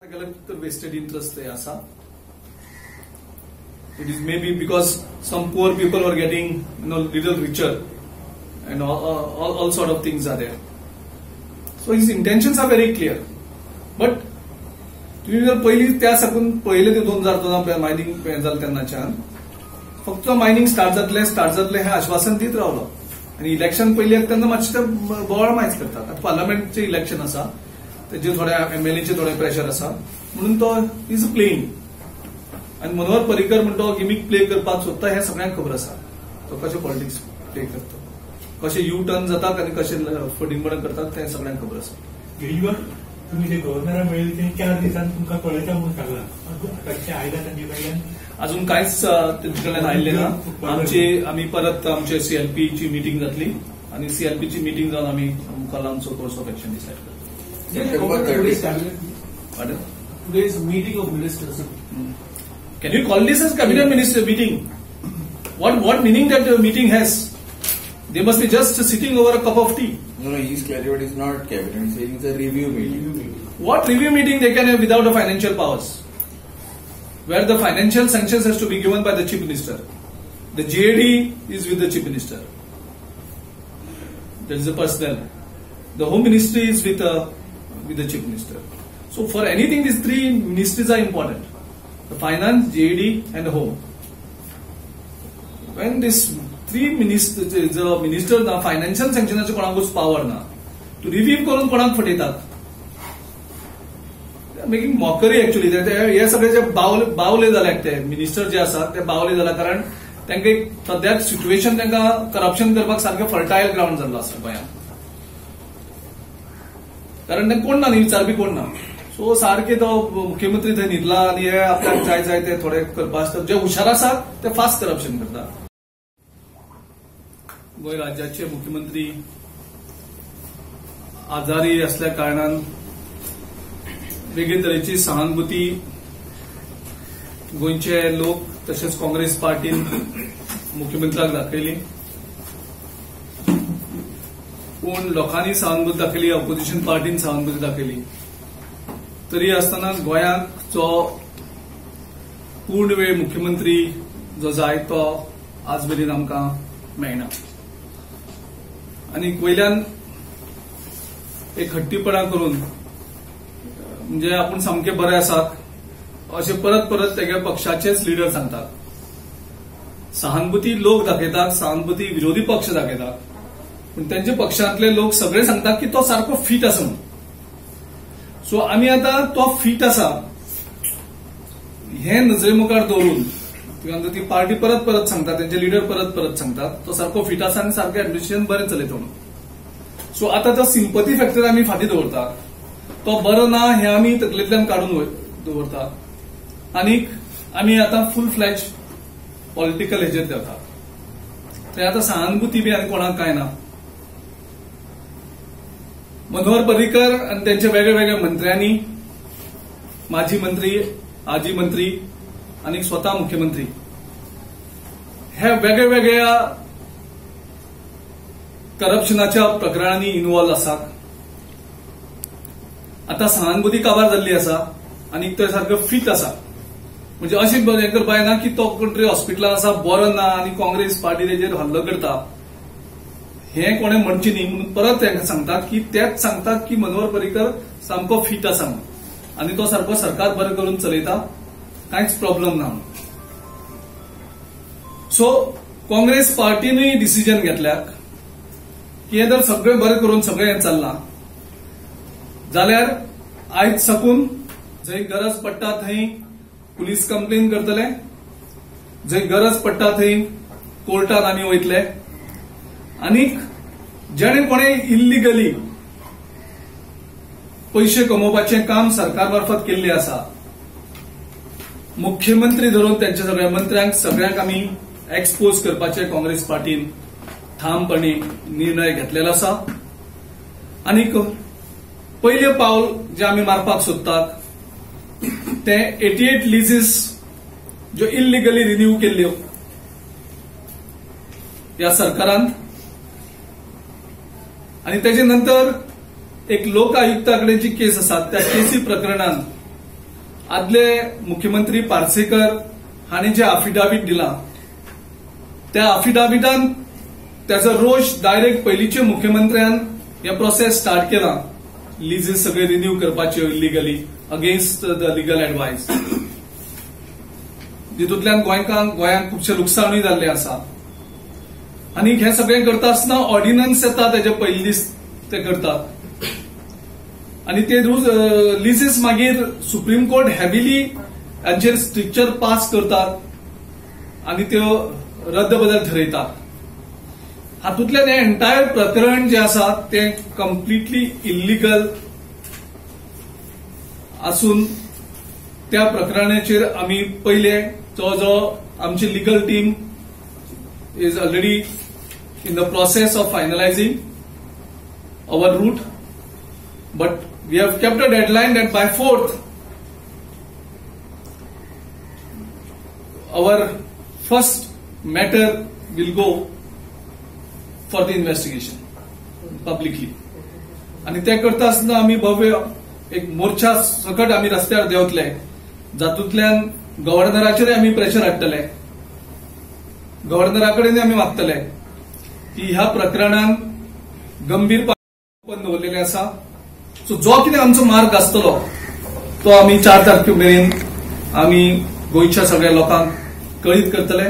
Vested interest asa. It is maybe because some poor people are getting little richer, and all sort of things are there. So his intentions are very clear. But तुम्ही जर पहिली त्या सकून पहिले ते 2014 mining झालं तेन्नाच्यान फक्त मायनिंग स्टार्ट जातले हे आश्वासन दित रावलो आणि इलेक्शन पयली तेन्ना मातशें ते बोवाळ मायज करतात. आता पार्लमेंटचे इलेक्शन आसा तेजे थोडे एमएलएचे थोडे प्रेशर आसा म्हणून तो इज प्लेइंग आणि मनोहर पर्रीकर म्हणतो गिमिक प्ले करपाक सोदता हे सगळ्यांक खबर आसा. तो कशें पॉलिटिक्स प्ले करता, कशें यू टर्न जातात आणि कशें फटींगपण करतात ते सगळ्यांक खबर आसा. तुम्ही जे गव्हर्नर मिळेल ते 4 दिवसांत तुमका कळयता म्हणून सांगला कशें आयला तांचे कडल्यान अजून कांयच तेंचे कडल्यान आयिल्लें ना. आमी परत आमचे सीएलपीची मिटींग जातली आणि सीएलपीची मिटींग जावन आमी मुखार आमचो कोर्स ऑफ एक्शन डिसायड करतलो. Today's meeting of ministers. Can you call this as cabinet minister meeting? What meaning that meeting has? They must be just sitting over a cup of tea. No, he's clarified it's not cabinet. He's saying it's a review meeting. What review meeting they can have without the financial powers? Where the financial sanctions has to be given by the chief minister. The JAD is with the chief minister. There is a personnel. The home ministry is with the chief minister. So for anything, these 3 ministries are important: the finance, JAD, and the home. When these 3 ministers, the minister, the financial sanctions कोणाकूच power ना, to review करून कोणाक फटयतात. They are making mockery actually. हे सगळे जे बावले जाल्यात ते minister जे आसात ते बावले जाला कारण तांकां सद्याक सिच्युएशन तांकां करप्शन करपाक सारकें फर्टायल ग्राउंड जाल्लो आसा गोंयांत. कारण ते कोण ना न्ही विचारपी कोण ना. सो सारखे तो मुख्यमंत्री थंय न्हिदला आनी हे आपल्याक जाय ते थोडे करपा आसता. जे हुशार आसात ते फास्ट करप्शन करतात. गोंय राज्याचे मुख्यमंत्री आजारी असल्या कारणान वेगळे तरेची सहानुभूती गोंयचे लोक तशेंच काँग्रेस पार्टीन मुख्यमंत्र्याक दाखयली. पूण लोकांनी सहानुभूती दाखयली, ऑपोजिशन पार्टीन सहानुभूती दाखयली. तरी आसतना गोंयांत जो पूर्ण वेळ मुख्यमंत्री जो जाय तो आज मेरेन आमकां मेळना. आनी वयल्यान एक हट्टीपणा करून म्हणजे आपूण सामके बरे आसात अशें परत तेगे पक्षाचेच लिडर सांगतात. सहानुभूती लोक दाखयतात, सहानुभूती विरोधी पक्ष दाखयतात, पण त्यांचे पक्षांतले लोक सगळे सांगतात की तो सारको फिट आसा म्हणून. सो आमी आता तो फिट आसा हे नजरे मुखार दवरून ती पार्टी परत सांगतात, त्यांचे लिडर परत सांगतात तो सारको फिट आसा आनी सारकें एडमिनिस्ट्रेशन बरें चलयता म्हणून. सो आता तो सिंपथी फॅक्टर आमी फाटीं दवरतात. तो बरो ना हे आमी तकलेंतल्यान काडून दवरतात आनीक आमी आता फुल फ्लॅज पॉलिटिकल हेजेर देवतात. ते आता सहानुभूती बी आनी कोणाक काय ना. मनोहर पर्रीकर आणि त्यांच्या वेगळ्या मंत्र्यांनी, माजी मंत्री, आजी मंत्री आणि स्वतः मुख्यमंत्री हे वेगळ्या करप्शनाच्या प्रकरणांनी इन्वॉल्व आसात. आता सहानुभूती काबार जाल्ली आसा आणि तो सारको फिट आसा. म्हणजे अशें हें करपाक ना की तो कोण तरी हॉस्पिटलांत आसा बरो ना आणि काँग्रेस पार्टी तेजेर हल्लो करता हे कोणे म्हणचे न्ही म्हणून परत तांकां सांगतात की तेच सांगतात की मनोहर पर्रीकर सामको फिट आसा म्हणून आनी तो सारको सरकार बरें करून चलयता, कांयच प्रॉब्लेम ना. सो काँग्रेस पार्टीनूय डिसिजन घेतल्यात की हे जर सगळें बरें करून सगळें हें चल्लां जाल्यार आयज साकून जंय गरज पडटा थंय पुलीस कंप्लेन करतले, जंय गरज पडटा थंय कोर्टात आमी वयतले आनीक जेणे कोणे इल्लिगली पैसे कमोवपाचें काम सरकार मार्फत केल्लें आसा मुख्यमंत्री धरून त्यांच्या सगळ्या मंत्र्यांक सगळ्यांक आमी एक्सपोज करपाचे काँग्रेस पार्टीन ठामपणे निर्णय घेतलेलो आसा. आनीक पयले पावल जे आमी मारपाक सोदतात ते 88 लिजीस ज्यो इल्लिगली रिन्यू केल्ल्यो ह्या सरकारान आणि त्याच्या नंतर एक लोक आयुक्ताकडे जी केस आसा त्या केसी प्रकरणात आदले मुख्यमंत्री पार्सेकर हांणी जे अफिडावीट दिला त्या अफिडाविटान त्याचो रोष डायरेक्ट पयलींच्या मुख्यमंत्र्यान हे प्रोसेस स्टार्ट केला लिजीस सगळे रिन्यू करपाच्यो illegally against the legal advice जितूंतल्यान गोंयांक खुबशे लुकसाणूय जाल्ले आसा आनी हे सगळें करता आसतना ऑर्डिनन्स येता तेजे पयले दीस ते करतात आनी ते लिजीस मागीर सुप्रीम कोर्ट हेविली हाचेर स्ट्रिक्चर पास करतात आनी त्यो रद्द बदल ठरयतात हातूंतल्यान हे एंटायर प्रकरण जे आसा ते कंप्लिटली इल्लीगल आसून त्या प्रकरणाचेर आमी पयले जो आमची legal team is already in the process of finalising our route but we have kept a deadline that by 4th our first matter will go for the investigation publicly आणि ते करता आसतना आमी भव्य एक मोर्चा सकट आमी रस्त्यार देंवतले जातूंतल्यान गव्हर्नराचेर आमी प्रेशर हाडटले गव्हर्नरा कडेन आमी मागतले की ह्या प्रकरणान गंभीरपण दवरलेले आसा सो जो कितें आमचो मार्ग आसतलो तो आमी 4 तारखे मेरेन आमी गोंयच्या सगळ्या लोकांक कळीत करतले